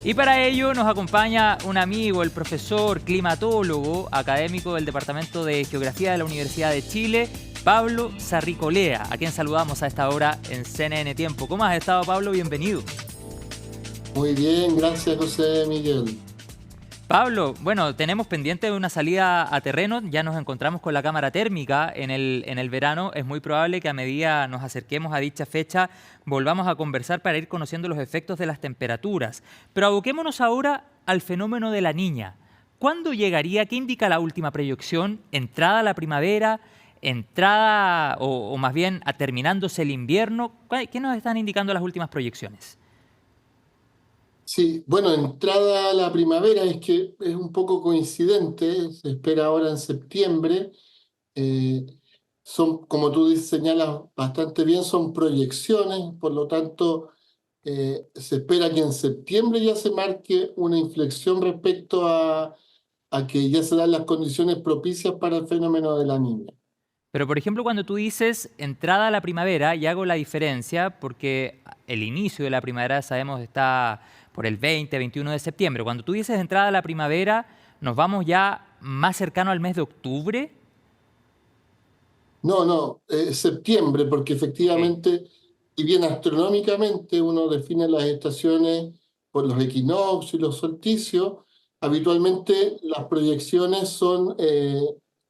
Y para ello nos acompaña un amigo, el profesor climatólogo, académico del Departamento de Geografía de la Universidad de Chile, Pablo Sarricolea, a quien saludamos a esta hora en CNN Tiempo. ¿Cómo has estado, Pablo? Bienvenido. Muy bien, gracias José Miguel. Pablo, bueno, tenemos pendiente una salida a terreno, ya nos encontramos con la cámara térmica en el verano, es muy probable que a medida nos acerquemos a dicha fecha volvamos a conversar para ir conociendo los efectos de las temperaturas. Pero aboquémonos ahora al fenómeno de la Niña. ¿Cuándo llegaría? ¿Qué indica la última proyección? ¿Entrada la primavera? ¿Entrada o más bien terminándose el invierno? ¿Qué nos están indicando las últimas proyecciones? Sí, bueno, entrada a la primavera es que es un poco coincidente, se espera ahora en septiembre. eh, Son, como tú señalas bastante bien, son proyecciones, por lo tanto, se espera que en septiembre ya se marque una inflexión respecto a que ya se dan las condiciones propicias para el fenómeno de la niña. Pero, por ejemplo, cuando tú dices entrada a la primavera, y hago la diferencia porque el inicio de la primavera, sabemos, está por el 20, 21 de septiembre. Cuando tú dices entrada a la primavera, ¿nos vamos ya más cercano al mes de octubre? No, no, septiembre, porque Ok. efectivamente, si bien astronómicamente uno define las estaciones por los equinoccios y los solsticios, habitualmente las proyecciones son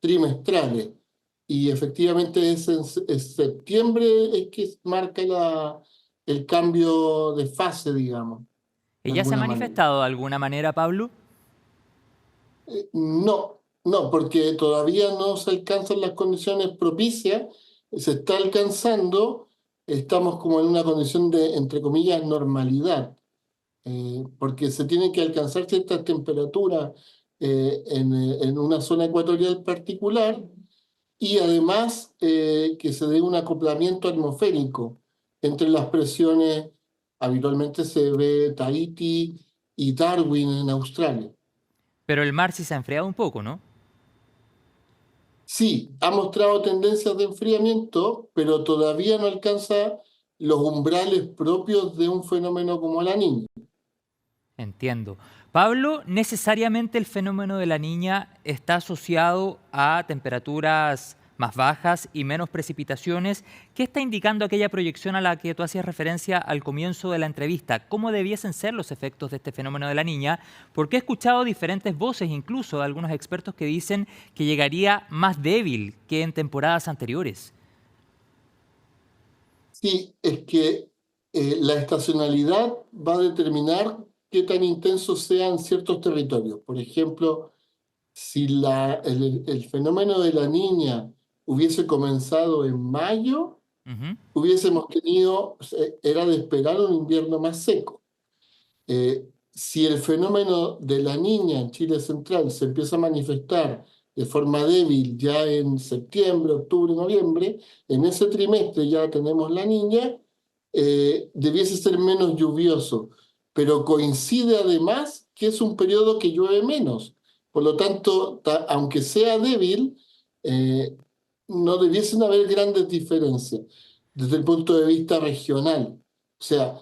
trimestrales. Y efectivamente es septiembre es que marca el cambio de fase, digamos, ¿Y de ya se ha alguna manera. manifestado de alguna manera, Pablo? No, no, porque todavía no se alcanzan las condiciones propicias, se está alcanzando, estamos como en una condición de, entre comillas, normalidad, porque se tienen que alcanzar ciertas temperaturas en una zona ecuatorial particular y además que se dé un acoplamiento atmosférico entre las presiones, habitualmente se ve Tahiti y Darwin en Australia. Pero el mar sí se ha enfriado un poco, ¿no? Sí, ha mostrado tendencias de enfriamiento, pero todavía no alcanza los umbrales propios de un fenómeno como la niña. Entiendo. Pablo, necesariamente el fenómeno de la niña está asociado a temperaturas más bajas y menos precipitaciones. ¿Qué está indicando aquella proyección a la que tú hacías referencia al comienzo de la entrevista? ¿Cómo debiesen ser los efectos de este fenómeno de la niña? Porque he escuchado diferentes voces, incluso de algunos expertos que dicen que llegaría más débil que en temporadas anteriores. Sí, es que la estacionalidad va a determinar qué tan intensos sean ciertos territorios. Por ejemplo, si el fenómeno de la niña hubiese comenzado en mayo, Ujú. hubiésemos tenido, era de esperar un invierno más seco. Si el fenómeno de la niña en Chile Central se empieza a manifestar de forma débil ya en septiembre, octubre, noviembre, en ese trimestre ya tenemos la niña, debiese ser menos lluvioso, pero coincide además que es un periodo que llueve menos. Por lo tanto, aunque sea débil, eh, no debiesen haber grandes diferencias desde el punto de vista regional. O sea,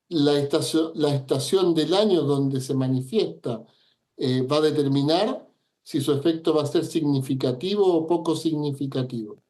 la estación del año donde se manifiesta va a determinar si su efecto va a ser significativo o poco significativo.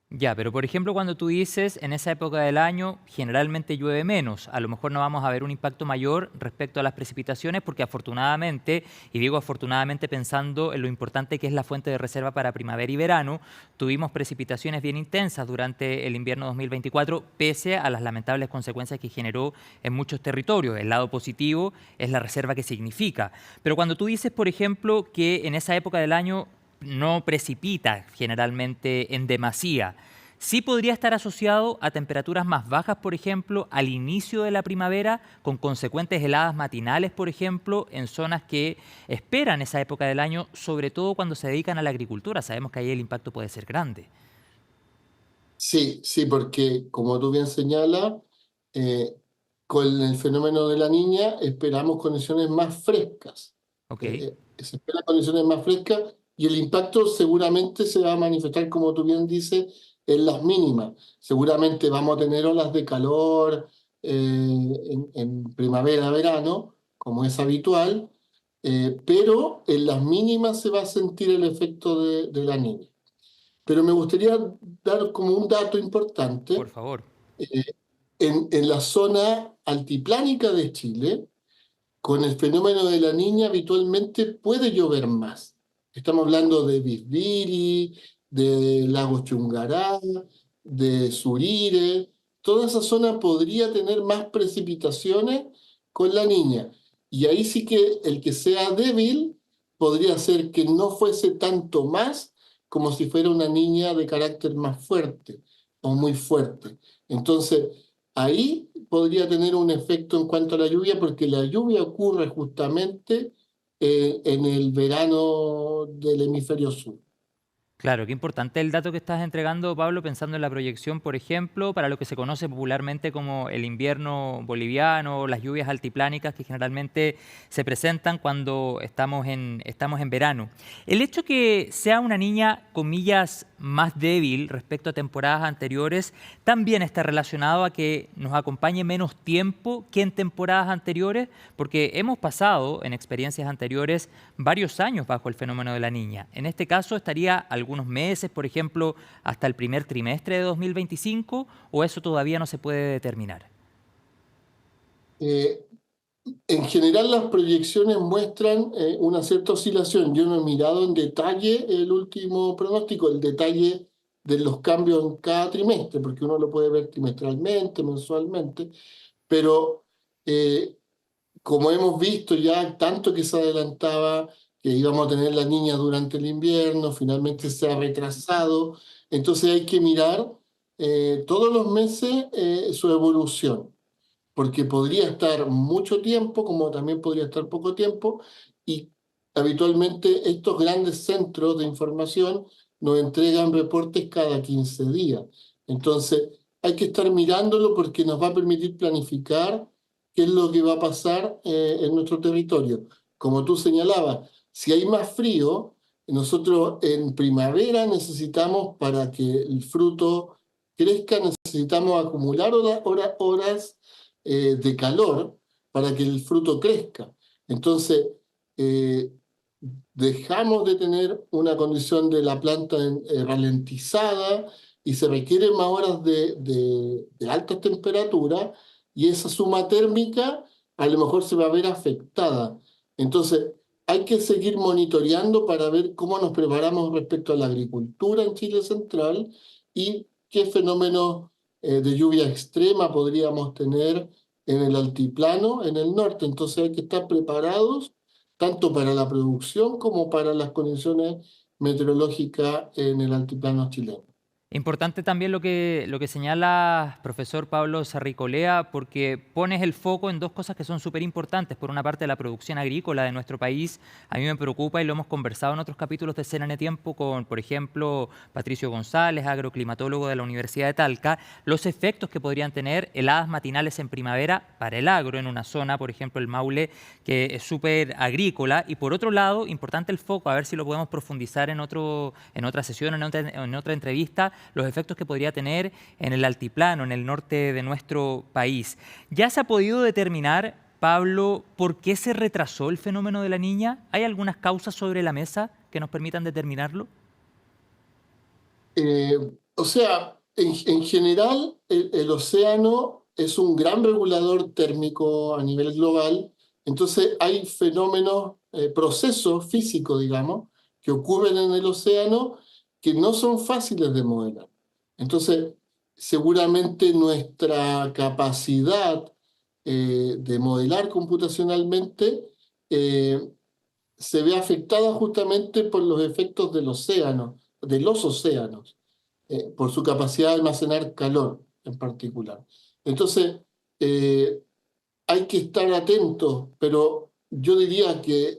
Ya, pero por ejemplo, cuando tú dices en esa época del año generalmente llueve menos, a lo mejor no vamos a ver un impacto mayor respecto a las precipitaciones porque afortunadamente, y digo afortunadamente pensando en lo importante que es la fuente de reserva para primavera y verano, tuvimos precipitaciones bien intensas durante el invierno 2024 pese a las lamentables consecuencias que generó en muchos territorios. El lado positivo es la reserva que significa. Pero cuando tú dices, por ejemplo, que en esa época del año no precipita generalmente en demasía. Sí podría estar asociado a temperaturas más bajas, por ejemplo, al inicio de la primavera, con consecuentes heladas matinales, por ejemplo, en zonas que esperan esa época del año, sobre todo cuando se dedican a la agricultura. Sabemos que ahí el impacto puede ser grande. Sí, sí, porque como tú bien señalas, eh, con el fenómeno de la niña esperamos condiciones más frescas. ¿Ok? Se esperan condiciones más frescas y el impacto seguramente se va a manifestar, como tú bien dices, en las mínimas. Seguramente vamos a tener olas de calor en primavera, verano, como es habitual, pero en las mínimas se va a sentir el efecto de la niña. Pero me gustaría dar como un dato Por importante. favor. eh, en la zona altiplánica de Chile, con el fenómeno de la niña habitualmente puede llover más. Estamos hablando de Bisbiri, de Lago Chungará, de Surire. Toda esa zona podría tener más precipitaciones con la niña. Y ahí sí que el que sea débil podría ser que no fuese tanto más como si fuera una niña de carácter más fuerte o muy fuerte. Entonces, ahí podría tener un efecto en cuanto a la lluvia, porque la lluvia ocurre justamente en el verano del hemisferio sur. Claro, qué importante el dato que estás entregando, Pablo, pensando en la proyección, por ejemplo, para lo que se conoce popularmente como el invierno boliviano, las lluvias altiplánicas que generalmente se presentan cuando estamos en verano. El hecho que sea una niña, comillas, más débil respecto a temporadas anteriores, también está relacionado a que nos acompañe menos tiempo que en temporadas anteriores, porque hemos pasado en experiencias anteriores varios años bajo el fenómeno de la niña. En este caso estaría algunos meses, por ejemplo, hasta el primer trimestre de 2025, o eso todavía no se puede determinar. Eh, en general, las proyecciones muestran una cierta oscilación. Yo no he mirado en detalle el último pronóstico, el detalle de los cambios en cada trimestre, porque uno lo puede ver trimestralmente, mensualmente, pero eh, como hemos visto ya, tanto que se adelantaba que íbamos a tener la niña durante el invierno, finalmente se ha retrasado, entonces hay que mirar todos los meses su evolución, porque podría estar mucho tiempo, como también podría estar poco tiempo, y habitualmente estos grandes centros de información nos entregan reportes cada 15 días. Entonces, hay que estar mirándolo porque nos va a permitir planificar qué es lo que va a pasar en nuestro territorio. Como tú señalabas, si hay más frío, nosotros en primavera necesitamos, para que el fruto crezca, necesitamos acumular horas de calor para que el fruto crezca. Entonces, eh, dejamos de tener una condición de la planta ralentizada y se requieren más horas de altas temperaturas y esa suma térmica a lo mejor se va a ver afectada. Entonces, hay que seguir monitoreando para ver cómo nos preparamos respecto a la agricultura en Chile Central y qué fenómenos de lluvia extrema podríamos tener en el altiplano, en el norte. Entonces hay que estar preparados tanto para la producción como para las condiciones meteorológicas en el altiplano chileno. Importante también lo que señala profesor Pablo Sarricolea, porque pones el foco en dos cosas que son súper importantes. Por una parte, la producción agrícola de nuestro país. A mí me preocupa y lo hemos conversado en otros capítulos de CNN Tiempo con, por ejemplo, Patricio González, agroclimatólogo de la Universidad de Talca, los efectos que podrían tener heladas matinales en primavera para el agro en una zona, por ejemplo, el Maule, que es súper agrícola. Y por otro lado, importante el foco, a ver si lo podemos profundizar en otra sesión, en otra entrevista, los efectos que podría tener en el altiplano, en el norte de nuestro país. ¿Ya se ha podido determinar, Pablo, por qué se retrasó el fenómeno de la niña? ¿Hay algunas causas sobre la mesa que nos permitan determinarlo? Eh, o sea, en general, el océano es un gran regulador térmico a nivel global, entonces hay fenómenos, procesos físicos, digamos, que ocurren en el océano que no son fáciles de modelar. Entonces, seguramente nuestra capacidad de modelar computacionalmente eh, se ve afectada justamente por los efectos del océano, de los océanos, por su capacidad de almacenar calor en particular. Entonces, eh, hay que estar atentos, pero yo diría que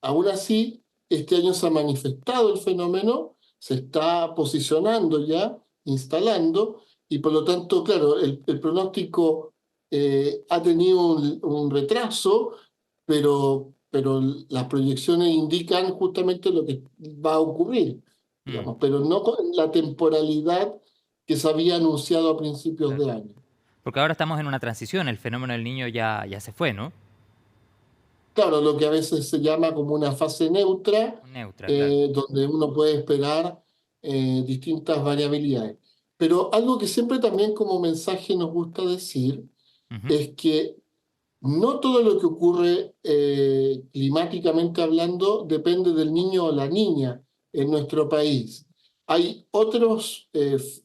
aún así, este año se ha manifestado el fenómeno, se está posicionando ya, instalando, y por lo tanto, claro, el pronóstico ha tenido un retraso, pero las proyecciones indican justamente lo que va a ocurrir, Mm, digamos, pero no con la temporalidad que se había anunciado a principios claro. de año. Porque ahora estamos en una transición, el fenómeno del niño ya se fue, ¿no? claro, lo que a veces se llama como una fase neutra, Neutra, claro. donde uno puede esperar distintas variabilidades. Pero algo que siempre también como mensaje nos gusta decir Ujú. es que no todo lo que ocurre climáticamente hablando depende del niño o la niña en nuestro país. Hay otros,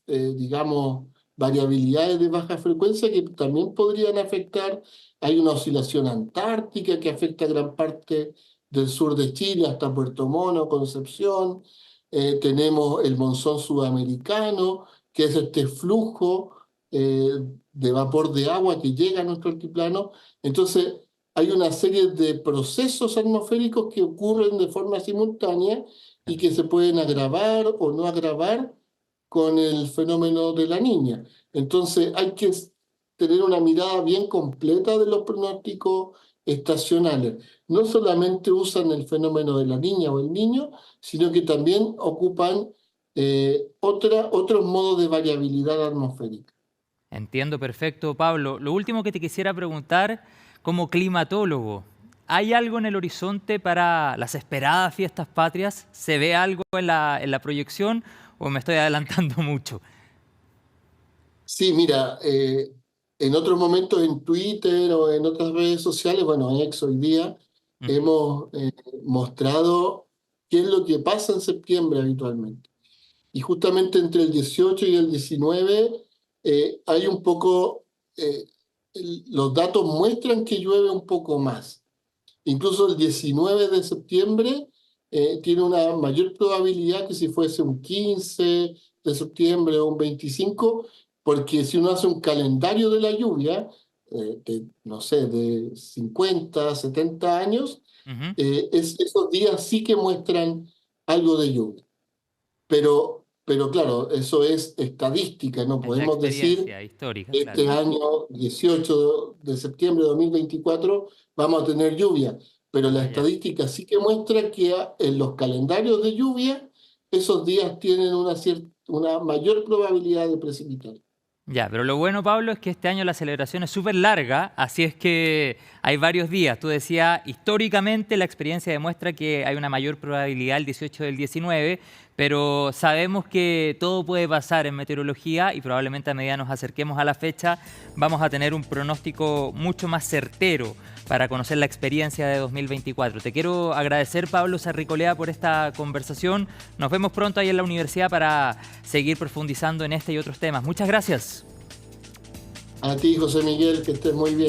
digamos, variabilidades de baja frecuencia que también podrían afectar. Hay una oscilación antártica que afecta a gran parte del sur de Chile, hasta Puerto Mono, Concepción. Tenemos el monzón sudamericano, que es este flujo eh, de vapor de agua que llega a nuestro altiplano. Entonces, hay una serie de procesos atmosféricos que ocurren de forma simultánea y que se pueden agravar o no agravar con el fenómeno de la niña. Entonces, hay que tener una mirada bien completa de los pronósticos estacionales. No solamente usan el fenómeno de la niña o el niño, sino que también ocupan otros modos de variabilidad atmosférica. Entiendo perfecto, Pablo. Lo último que te quisiera preguntar, como climatólogo, ¿hay algo en el horizonte para las esperadas fiestas patrias? ¿Se ve algo en la proyección o me estoy adelantando mucho? Sí, mira, en otros momentos en Twitter o en otras redes sociales, bueno, en X hoy día, Ujú. hemos mostrado qué es lo que pasa en septiembre habitualmente. Y justamente entre el 18 y el 19 hay un poco, los datos muestran que llueve un poco más. Incluso el 19 de septiembre tiene una mayor probabilidad que si fuese un 15 de septiembre o un 25, porque si uno hace un calendario de la lluvia, no sé, de 50, 70 años, Ujú. esos días sí que muestran algo de lluvia. Pero claro, eso es estadística, no Es la podemos decir experiencia histórica, claro. este año 18 de septiembre de 2024 vamos a tener lluvia, pero la Ah, ya. estadística sí que muestra que en los calendarios de lluvia esos días tienen una mayor probabilidad de precipitar. Ya, pero lo bueno, Pablo, es que este año la celebración es súper larga, así es que hay varios días. Tú decías, históricamente la experiencia demuestra que hay una mayor probabilidad el 18 del 19, pero sabemos que todo puede pasar en meteorología y probablemente a medida nos acerquemos a la fecha vamos a tener un pronóstico mucho más certero para conocer la experiencia de 2024. Te quiero agradecer, Pablo Sarricolea, por esta conversación. Nos vemos pronto ahí en la universidad para seguir profundizando en este y otros temas. Muchas gracias. A ti, José Miguel, que estés muy bien.